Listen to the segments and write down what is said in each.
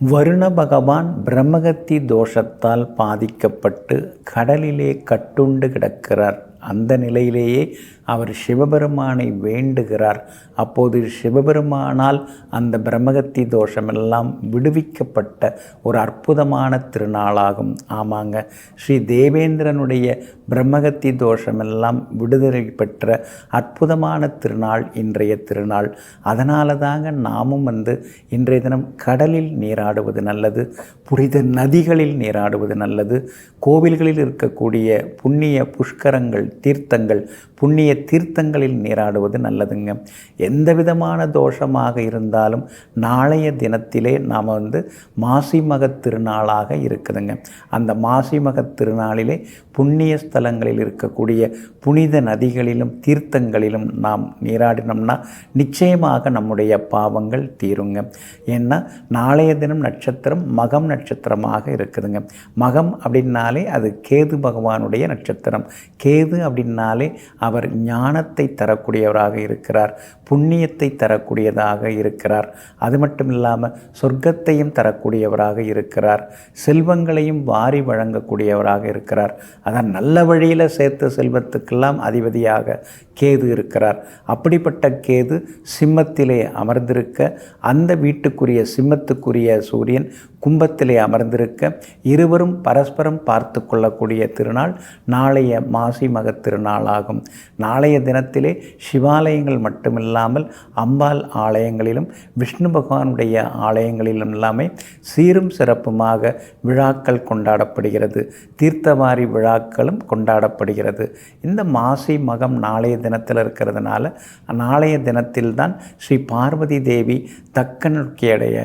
வருண பகவான் பிரம்மகத்தி தோஷத்தால் பாதிக்கப்பட்டு கடலிலே கட்டுண்டு கிடக்கிறார். அந்த நிலையிலேயே அவர் சிவபெருமானை வேண்டுகிறார். அப்போது சிவபெருமானால் அந்த பிரம்மகத்தி தோஷமெல்லாம் விடுவிக்கப்பட்ட ஒரு அற்புதமான திருநாளாகும். ஆமாங்க, ஸ்ரீ தேவேந்திரனுடைய பிரம்மகத்தி தோஷமெல்லாம் விடுதலை பெற்ற அற்புதமான திருநாள் இன்றைய திருநாள். அதனால தாங்க நாமும் இன்றைய தினம் கடலில் நீராடுவது நல்லது, புனித நதிகளில் நீராடுவது நல்லது, கோவில்களில் இருக்கக்கூடிய புண்ணிய புஷ்கரங்கள் தீர்த்தங்கள் புண்ணிய தீர்த்தங்களில் நீராடுவது நல்லதுங்க. எந்த விதமான தோஷமாக இருந்தாலும் நாளைய தினத்திலே நாம் மாசி மகத் திருநாளாக இருக்குதுங்க. அந்த மாசி மகத் திருநாளிலே புண்ணிய ஸ்தலங்களில் இருக்கக்கூடிய புனித நதிகளிலும் தீர்த்தங்களிலும் நாம் நீராடினோம்னா நிச்சயமாக நம்முடைய பாவங்கள் தீருங்க. ஏன்னா நாளைய தினம் நட்சத்திரம் மகம் நட்சத்திரமாக இருக்குதுங்க. மகம் அப்படின்னாலே அது கேது பகவானுடைய நட்சத்திரம். கேது அப்படின்னாலே அவர் ஞானத்தை தரக்கூடியவராக இருக்கிறார், புண்ணியத்தை தரக்கூடியதாக இருக்கிறார். அது மட்டும் இல்லாமல் சொர்க்கத்தையும் தரக்கூடியவராக இருக்கிறார், செல்வங்களையும் வாரி வழங்கக்கூடியவராக இருக்கிறார். அதான் நல்ல வழியில் சேர்த்த செல்வத்துக்கெல்லாம் அதிபதியாக கேது இருக்கிறார். அப்படிப்பட்ட கேது சிம்மத்திலே அமர்ந்திருக்க, அந்த வீட்டுக்குரிய சிம்மத்துக்குரிய சூரியன் கும்பத்திலே அமர்ந்திருக்க, இருவரும் பரஸ்பரம் பார்த்து கொள்ளக்கூடிய திருநாள் நாளைய மாசி மகத் திருநாளாகும். நாளைய தினத்திலே சிவாலயங்கள் மட்டுமில்லாமல் அம்பாள் ஆலயங்களிலும் விஷ்ணு பகவானுடைய ஆலயங்களிலும் எல்லாமே சீரும் சிறப்புமாக விழாக்கள் கொண்டாடப்படுகிறது, தீர்த்தவாரி விழாக்களும் கொண்டாடப்படுகிறது. இந்த மாசி மகம் நாளைய தினத்தில் இருக்கிறதுனால நாளைய தினத்தில்தான் ஸ்ரீ பார்வதி தேவி தக்கனுடைய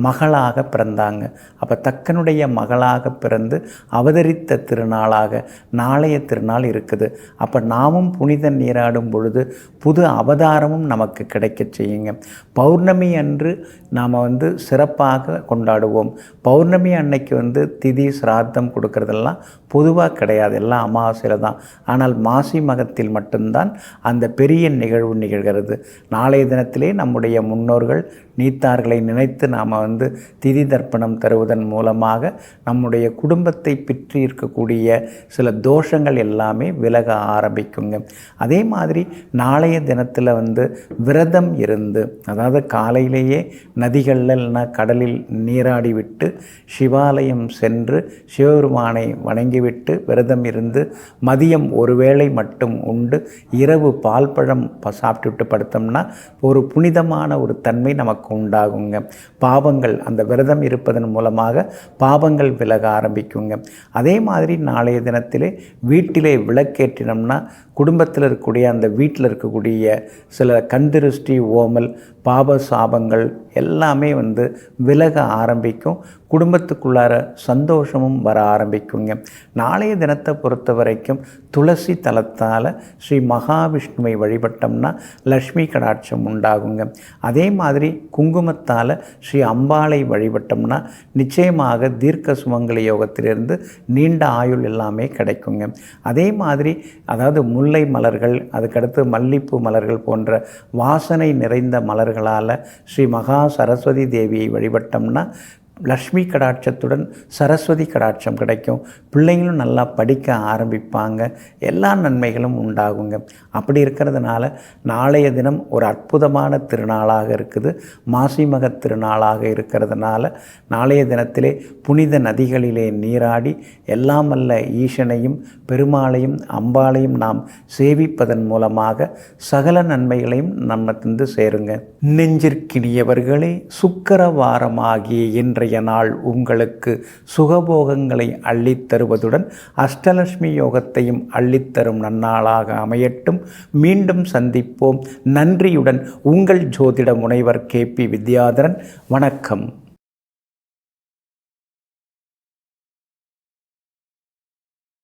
மகளாக பிறந்தாங்க. அப்போ தக்கனுடைய மகளாக பிறந்து அவதரித்த திருநாளாக நாளைய திருநாள் இருக்குது. அப்போ நாமும் புனித நீராடும் பொழுது புது அவதாரமும் நமக்கு கிடைக்க செய்யுங்க. பௌர்ணமி அன்று நாம் சிறப்பாக கொண்டாடுவோம். பௌர்ணமி அன்னைக்கு திதி சிராத்தம் கொடுக்கறதெல்லாம் பொதுவாக கிடையாது, எல்லாம் அமாவாசையில் தான். ஆனால் மாசி மகத்தில் மட்டும்தான் அந்த பெரிய நிகழ்வு நிகழ்கிறது. நாளைய தினத்திலே நம்முடைய முன்னோர்கள் நீத்தார்களை நினைத்து நாம் திதி தர்ப்பணம் தருவதன் மூலமாக நம்முடைய குடும்பத்தை பற்றி இருக்கக்கூடிய சில தோஷங்கள் எல்லாமே விலக ஆரம்பிக்குங்க. அதே மாதிரி நாளைய தினத்தில் விரதம் இருந்து, அதாவது காலையிலேயே நதிகளில் இல்லைனா கடலில் நீராடி விட்டு சிவாலயம் சென்று சிவபெருமானை வணங்கிவிட்டு விரதம் இருந்து மதியம் ஒருவேளை மட்டும் உண்டு இரவு பால் பழம் சாப்பிட்டுவிட்டு படுத்தோம்னா ஒரு புனிதமான ஒரு தன்மை நமக்கு உண்டாகுங்க. பாவங்கள் அந்த விரதம் இருப்பதன் மூலமாக பாவங்கள் விலக ஆரம்பிக்குங்க. அதே மாதிரி நாளைய தினத்திலே வீட்டிலே விளக்கேற்றினோம்னா குடும்பத்தில் இருக்கக்கூடிய அந்த வீட்டில் இருக்கக்கூடிய சில கண்திருஷ்டி ஓமல் பாப சாபங்கள் எல்லாமே விலக ஆரம்பிக்கும். குடும்பத்துக்குள்ளார சந்தோஷமும் வர ஆரம்பிக்குங்க. நாளைய தினத்தை பொறுத்த வரைக்கும் துளசி தலத்தால் ஸ்ரீ மகாவிஷ்ணுவை வழிபட்டோம்னா லக்ஷ்மி கடாட்சம் உண்டாகுங்க. அதே மாதிரி குங்குமத்தால் ஸ்ரீ அம்பாளை வழிபட்டோம்னா நிச்சயமாக தீர்க்க சுமங்கலி யோகத்திலிருந்து நீண்ட ஆயுள் எல்லாமே கிடைக்குங்க. அதே மாதிரி அதாவது முல்லை மலர்கள், அதுக்கடுத்து மல்லிப்பூ மலர்கள் போன்ற வாசனை நிறைந்த மலர்களால் ஸ்ரீ மகா சரஸ்வதி தேவியை வழிபட்டோம்னா லக்ஷ்மி கடாட்சத்துடன் சரஸ்வதி கடாட்சம் கிடைக்கும். பிள்ளைங்களும் நல்லா படிக்க ஆரம்பிப்பாங்க, எல்லா நன்மைகளும் உண்டாகுங்க. அப்படி இருக்கிறதுனால நாளைய தினம் ஒரு அற்புதமான திருநாளாக இருக்குது, மாசி மகத் திருநாளாக இருக்கிறதுனால நாளைய தினத்திலே புனித நதிகளிலே நீராடி எல்லாம் வல்ல ஈசனையும் பெருமாளையும் அம்பாளையும் நாம் சேவிப்பதன் மூலமாக சகல நன்மைகளையும் நம்ம சேருங்க. நெஞ்சிற்கினியவர்களே, சுக்கிரவாரமாகிய இன்றைய நாள் உங்களுக்கு சுகபோகங்களை அள்ளித்தருவதுடன் அஷ்டலட்சுமி யோகத்தையும் அள்ளித்தரும் நன்னாளாக அமையட்டும். மீண்டும் சந்திப்போம். நன்றியுடன் உங்கள் ஜோதிட முனைவர் KP வித்யாதரன். வணக்கம்.